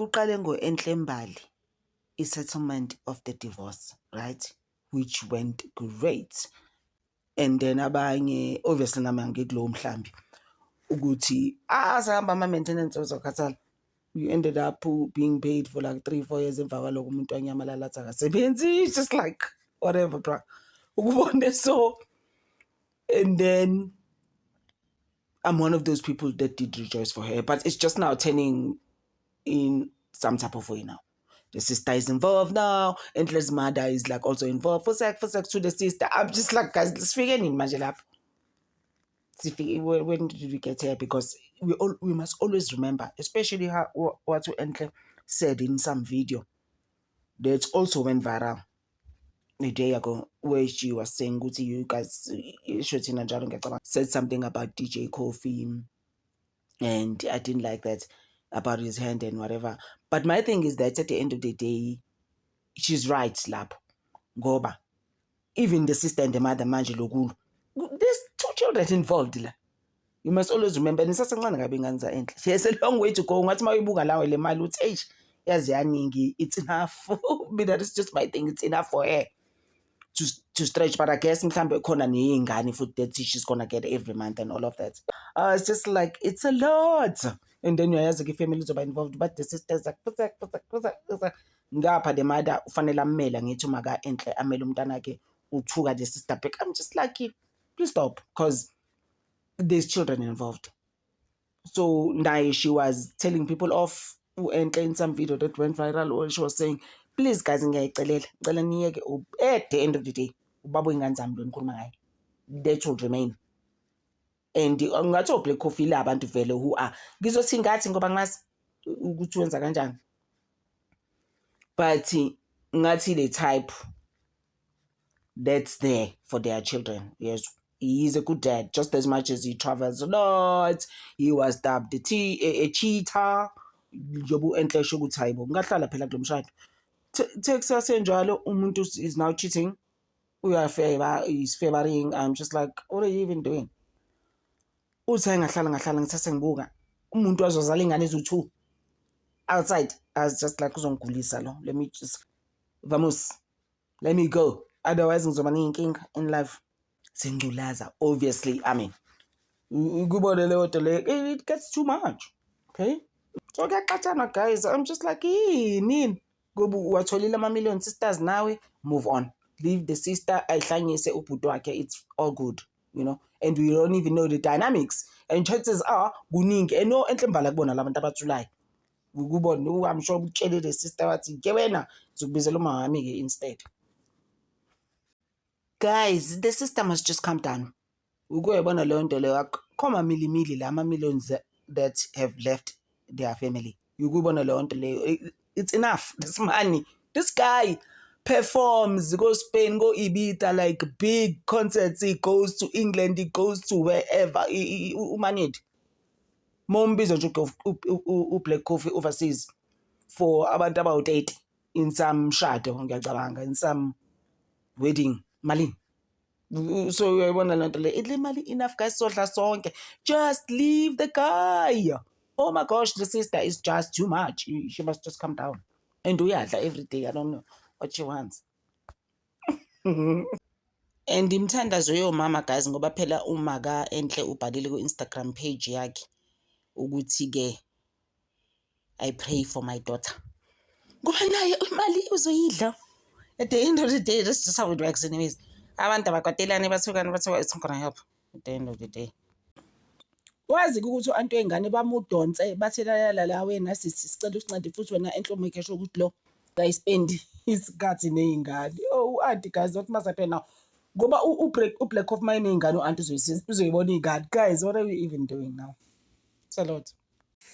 kuqale ngo-Enhle Mbali i-settlement of the divorce, right, which went great. And then abanye obviously nami angikulowo mhlambi ukuthi asahamba ama-maintenance ozokhathala. You ended up being paid for like 3-4 years emva kwaloko umuntu anyamalala athi akasebenzi. It's just like whatever, bro. Ukubone so. And then I'm one of those people that did rejoice for her, but it's just now turning in some type of way now. The sister is involved now, Entle's mother is like also involved. For sex to the sister. I'm just like, guys, let's figure in Majalap. When did we get here? Because we must always remember, especially what Entle said in some video, that also went viral a day ago, where she was saying, "Good to you guys." Said something about DJ Kofi, and I didn't like that about his hand and whatever. But my thing is that at the end of the day, she's right, Lap. Goba. Even the sister and the mother, Manjelo, there's 2 children involved. You must always remember, she has a long way to go. It's enough. That is just my thing. It's enough for her to stretch. But I guess that she's gonna get every month and all of that. It's just like, it's a lot. And then you have the families are involved, but the sisters like ngapha the mother ufanele amela ngithi maka Enhle amela umntanake uthuka the sister back. I'm just like, please stop, because there's children involved. So now she was telling people off Enhle in some video that went viral, or she was saying, please guys, at the end of the day, they should remain. And ungathi Black Coffee la abantu vele who are ngizothi ngathi ngoba ngazi ukuthi wenza kanjani, but ngathi the type that's there for their children. Yes, he is a good dad, just as much as he travels a lot. He was dubbed a cheater. Jobu Enhle esho ukuthi hayibo ngahlala phela kulo mshado. Texas enjalo umuntu is now cheating. He's favoring. I'm just like, what are you even doing? Uthi ngahlala ngithathe ngibuka umuntu azozala ingane ezu2 outside. I was just like, uzongigulisa lo, let me just vamos, let me go, otherwise ngizoba nenkinga in life. Sengculaza, obviously. I mean, it gets too much. Okay, so kuyaqathana guys. I'm just like, nini gobu watholile ama-million sisters nawe, move on, leave the sister ayihlanyise ubhuti wakhe. It's all good, you know, and we don't even know the dynamics, and chances are kuningi eno Enhle Mbali akubona labantu abathulayo ukubona. I'm sure utshele the sister wathi ke wena zokubizela uma wami ke instead. Guys, the sister must just calm down. Ukuyibona leyo nto leyo khoma milimili la ama-millions that have left their family. Ukubona leyo nto leyo, it's enough. This money, this guy performs, go Spain, go Ibiza, like big concerts. He goes to England, he goes to wherever. Umanid. Mombizo nje Black Coffee overseas for about 8 in some shado, in some wedding. Mali. So I want to let mali enough guys, sonke. Just leave the guy. Oh my gosh, the sister is just too much. She must just come down and do it every day. I don't know what she wants. And imthandazo yomama guys, ngoba phela uma ka Enhle ubhalile ku Instagram page yakhe ukuthi ke I pray for my daughter. Ngoba naye imali uzoyidla. At the end of the day, that's just how it works anyways. Abantu abakwatelane bathukane bathiwa it's not gonna help at the end of the day. Wazi ukuthi uantu engane bamudonse bathela la wena sicela usincede futhi wena Enhle umeke sho ukuthi lo spend isikhathi nezingane. Oh auntie guys, what must happen now? Ngoba Black Coffee mine ingane uanti uzoyibona ingane. Guys, what are we even doing now? It's a lot.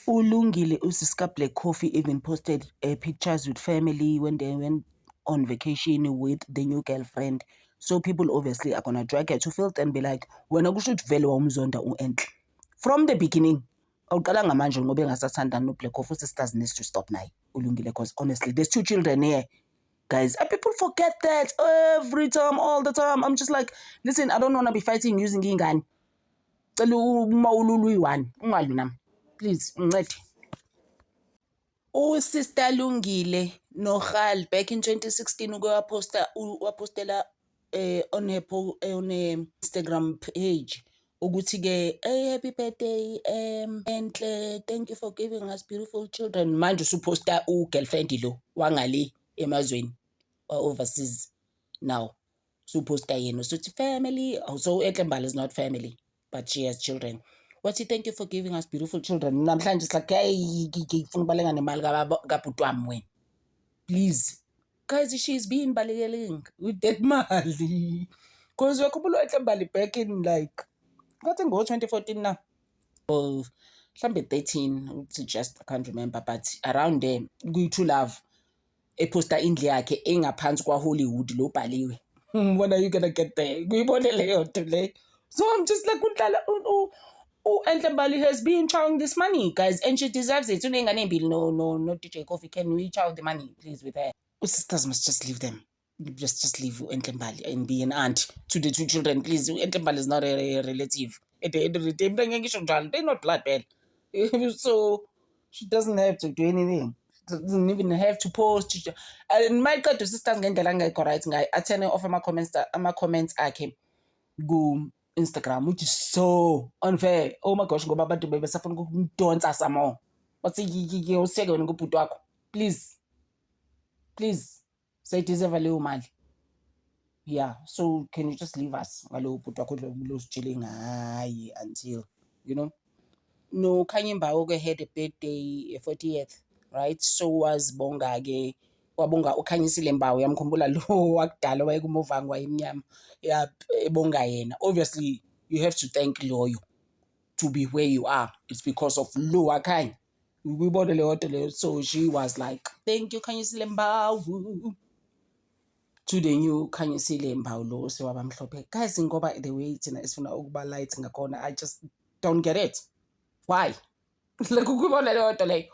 Ulungile usiska Black Coffee even posted pictures with family when they went on vacation with the new girlfriend. So people obviously are gonna drag her to filth and be like, when I should vele wamzonda uEnhle. From the beginning, awuqala ngamanje ngoba engasathanda no Black Coffee sisters needs to stop now. Ulungile, because honestly, there's 2 children here. Guys, and people forget that every time, all the time. I'm just like, listen, I don't want to be fighting using ingane. Please, Usister Lungile noHal back in 2016 wapostela on on a Instagram page ukuthi ke hey happy birthday Enhle, thank you for giving us beautiful children. Manje usuposta girlfriend lo wangale emazweni overseas now. Suposta yena usuthi family. So Enhle Mbali is not family, but she has children. Wathi thank you for giving us beautiful children. Namhlanje it's like hey ngifuna ukubaleka nemali kabhuti wami wena. Please. Guys, she's being balekeling with that mali. Because yakhumbula Enhle Mbali back in like I think 2014 now. Or mhlambe 13, just I can't remember, but around there kuyi-True Love eposta indlu yakhe engaphansi kwa-Hollywood lo bhaliwe. When are you gonna get there? Kuyibone leyo nto le. So I'm just like udlala Enhle Mbali has been chowing this money, guys, and she deserves it. Unengane embili no DJ Coffee, can we chow the money please with her? Sisters must just leave them. Just leave Enhle Mbali and be an aunt to the two children, please. Enhle Mbali is not a relative. At the end of the day, they're not blood bad. So she doesn't have to do anything. She doesn't even have to post. And my God, the sisters ngendlela angekho right ngayo. Athene off ama-comments akhe ku Instagram, which is so unfair. Oh my gosh, ngoba abantu bebesafuna ukudonsa some more. Wathi useke wena ngobhuti wakho. Please. Say deserve leyo mali. Yeah, so can you just leave us ngalo bhuti wakho lo sitshele ngaye until no Khanye Mbawo ke had a birthday 40th, right? So wazibonga ke wabonga uKhanyisile Mbawo, yamkhumbula lo wakudala wayekumuvango wayemnyama ebonga yena. Obviously you have to thank Loyo to be where you are. It's because of lo wakhanya. Uyibone le hoto le. So she was like, thank you Khanyisile Mbawo to the new Khanyisile Mbawo lo sewabamhlophe. Guys, ngoba the way thina esifuna ukuba light ngakhona, I just don't get it. Why? Like ukubona le hoto leyo.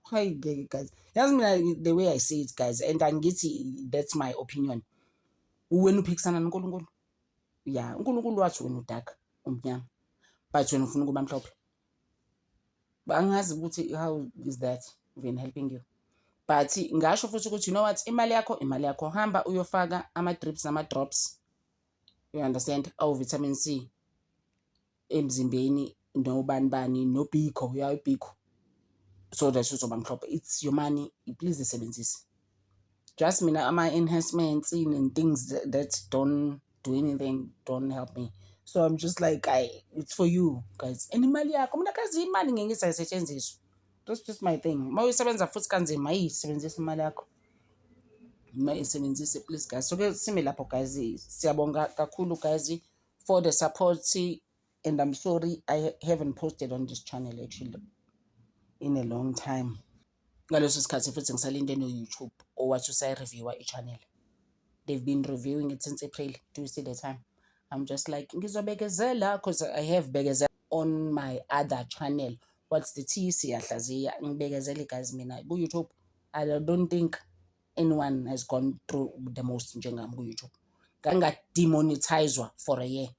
Why guys? Yazi mina the way I see it, guys, and angithi that's my opinion. Wena uphikisana noNkulunkulu. Yeah, uNkulunkulu wathi wena udark umnyama. But wena ufuna ukuba mhlophe. Bangazi ukuthi how is that even helping you? But ngasho futhi ukuthi you know what, imali yakho hamba uyofaka ama-drips nama-drops, you understand, vitamin C emzimbeni nobani nobiko, uyayibiko, so that uzoba mhlophe. It's your money, please isebenzise. Just mina ama-enhancements and things that don't do anything don't help me. So I'm just like, it's for you guys. And imali yakho mina kazi imali ngeke isayisetshenziswa. That's just my thing. Uma uyisebenza futhi kanzima ayisebenzise imali yakho. Mayisebenzise please guys. So ke sime lapho guys. Siyabonga kakhulu guys for the support, and I'm sorry I haven't posted on this channel actually in a long time. Ngaleso sikhathi futhi ngisalinde no-YouTube owathi usayireviewa i-channel. They've been reviewing it since April. Do you see the time? I'm just like ngizobekezela because I have bekezela on my other channel. What's the T? Siyahlaziya ngibekezele guys mina ku-YouTube. I don't think anyone has gone through the most njengami ku-YouTube. Demonetized for a year.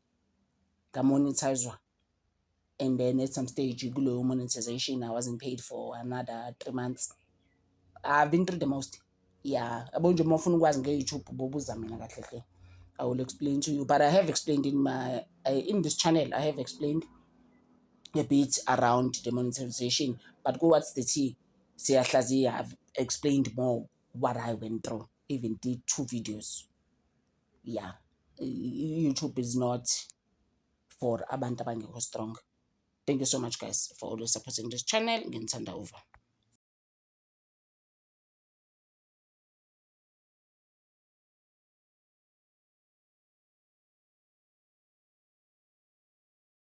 Monetized, and then at some stage kulo monetization I wasn't paid for another 3 months. I've been through the most. Yeah, abonje mafuna ukwazi nge-YouTube bobuza mina kahle hle. I will explain to you, but I have explained in this channel. I have explained a bit around the monetization, but go what's the T? Siyahlaziya, I've explained more what I went through. Even did 2 videos. Yeah, YouTube is not for abantu abangekho strong. Thank you so much guys for always supporting this channel. Ngithanda over.